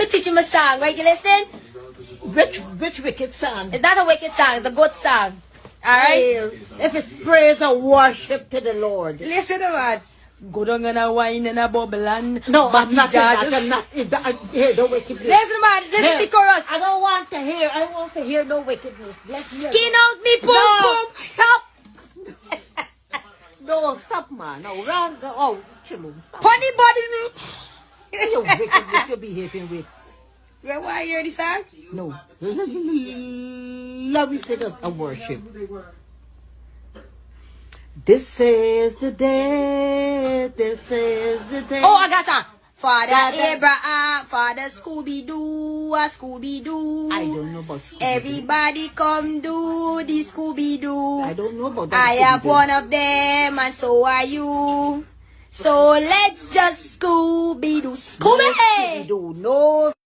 me teach him a song, right? You listen? Which wicked song? It's not a wicked song, it's a good song. Alright? If it's praise and worship to the Lord. Listen to what? Go down and a wine and a bubble and no, I'm not that. I'm not. Hear the wickedness. Listen, man. Listen to the chorus. I don't want to hear. I want to hear no wickedness. Skin out me, boom, boom. Stop. No, stop, man. No, wrong. Oh, chillum, stop. Funny body, you wickedness you're behaving with. You want to hear the song? No. Love you said a worship. This is the day. This is the day. Oh, I got that. Father Abraham, Father Scooby-Doo, Scooby-Doo. I don't know about Scooby-Doo. Everybody come do the Scooby-Doo. I don't know about that. I have one of them and so are you. So let's just Scooby-Doo. Scooby! No Scooby-Doo. No